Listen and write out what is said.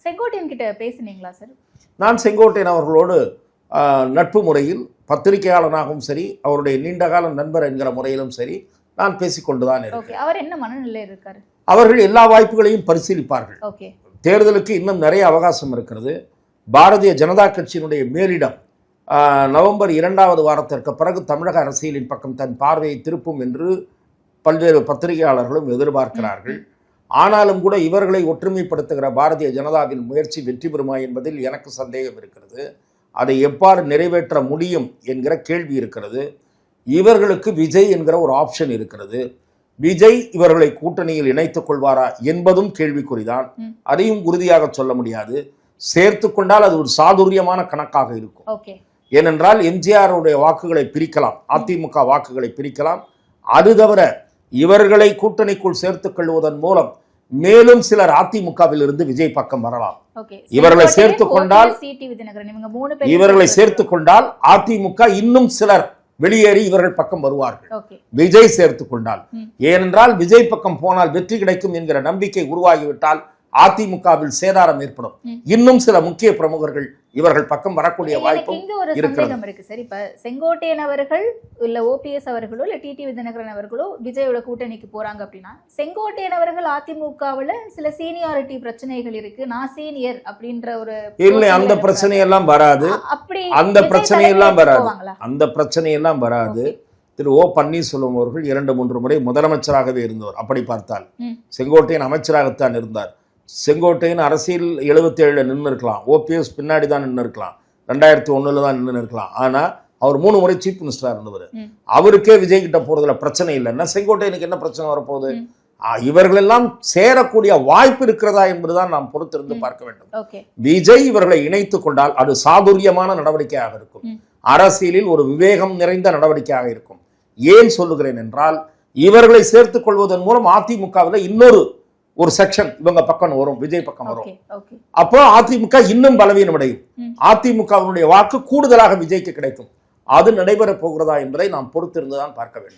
செங்கோட்டையன் கிட்ட பேசுனீங்களா சார்? நான் செங்கோட்டையன் அவர்களோடு நட்பு முறையில் பத்திரிகையாளனாகவும் சரி, அவருடைய நீண்டகால நண்பர் என்கிற முறையிலும் சரி நான் பேசிக்கொண்டுதான் இருக்கேன். அவர் என்ன மனநிலையில் இருக்காரு? அவர்கள் எல்லா வாய்ப்புகளையும் பரிசீலிப்பார்கள். தேர்தலுக்கு இன்னும் நிறைய அவகாசம் இருக்கிறது. பாரதிய ஜனதா கட்சியினுடைய மேலிடம் நவம்பர் 2வது வாரத்திற்கு பிறகு தமிழக அரசியலின் பக்கம் தன் பார்வையை திருப்பும் என்று பல்வேறு பத்திரிகையாளர்களும் எதிர்பார்க்கிறார்கள். ஆனாலும் கூட இவர்களை ஒற்றுமைப்படுத்துகிற பாரதிய ஜனதாவின் முயற்சி வெற்றி பெறுமா என்பதில் எனக்கு சந்தேகம் இருக்கிறது. அதை எவ்வாறு நிறைவேற்ற முடியும் என்கிற கேள்வி இருக்கிறது. இவர்களுக்கு விஜய் என்கிற ஒரு ஆப்ஷன் இருக்கிறது. விஜய் இவர்களை கூட்டணியில் இணைத்துக் கொள்வாரா என்பதும் கேள்விக்குறிதான். அதையும் உறுதியாக சொல்ல முடியாது. சேர்த்து கொண்டால் அது ஒரு சாதுரியமான கணக்காக இருக்கும். ஏனென்றால் எம்ஜிஆருடைய வாக்குகளை பிரிக்கலாம், அதிமுக வாக்குகளை பிரிக்கலாம். அது தவிர இவர்களை கூட்டணிக்குள் சேர்த்துக் கொள்வதன் மூலம் மேலும் சிலர் அதிமுகவில் இருந்து விஜய் பக்கம் வரலாம். இவர்களை சேர்த்துக் கொண்டால் அதிமுக இன்னும் சிலர் வெளியேறி இவர்கள் பக்கம் வருவார்கள். விஜய் சேர்த்துக் கொண்டால், ஏனென்றால் விஜய் பக்கம் போனால் வெற்றி கிடைக்கும் என்கிற நம்பிக்கை உருவாகிவிட்டால் அதிமுகவில் சேதாரம் ஏற்படும். இன்னும் சில முக்கிய பிரமுகர்கள் இவர்கள் பக்கம் வரக்கூடிய வாய்ப்பு இருக்கு. சரி, இப்ப செங்கோட்டையன் அவர்கள் இல்ல ஓபிஎஸ் அவர்களோ இல்ல டிடிவி தினகரன் அவர்களோ விஜயோட கூட்டணிக்கு போறாங்க அப்படின்னா, செங்கோட்டையன் அவர்கள் அதிமுகவுல சில சீனியாரிட்டி பிரச்சனைகள் இருக்கு, நான் சீனியர் அப்படின்ற ஒரு இல்லை, அந்த பிரச்சனையெல்லாம் வராது. அப்படி அந்த பிரச்சனையெல்லாம் வராது. அந்த பிரச்சனையெல்லாம் வராது. திரு ஓ பன்னீர்செல்வம் அவர்கள் 2-3 முறை முதலமைச்சராகவே இருந்தவர். அப்படி பார்த்தால் செங்கோட்டையன் அமைச்சராகத்தான் இருந்தார். செங்கோட்டையன் அரசியல் 77 நின்று இருக்கலாம், ஓபிஎஸ் பின்னாடி தான் நின்று இருக்கலாம், 2001 தான் நின்று இருக்கலாம். ஆனா அவர் 3 முறை சீஃப் மினிஸ்டரா இருந்தவர். அவருக்கே விஜய் கிட்ட போறதுல பிரச்சனை இல்லைன்னா செங்கோட்டையனுக்கு என்ன பிரச்சனை வரப்போகுது? இவர்கள் எல்லாம் சேரக்கூடிய வாய்ப்பு இருக்கிறதா என்பதுதான் நாம் பொறுத்திருந்து பார்க்க வேண்டும். விஜய் இவர்களை இணைத்துக் கொண்டால் அது சாதுரியமான நடவடிக்கையாக இருக்கும். அரசியலில் ஒரு விவேகம் நிறைந்த நடவடிக்கையாக இருக்கும். ஏன் சொல்லுகிறேன் என்றால், இவர்களை சேர்த்துக் கொள்வதன் மூலம் அதிமுகவில் இன்னொரு ஒரு செக்ஷன் இவங்க பக்கம் வரும், விஜய் பக்கம் வரும். அப்போ அதிமுக இன்னும் பலவீனம் அடையும். அதிமுகவினுடைய வாக்கு கூடுதலாக விஜய்க்கு கிடைக்கும். அது நடைபெறப் போகிறதா என்பதை நாம் பொறுத்திருந்துதான் பார்க்க வேண்டும்.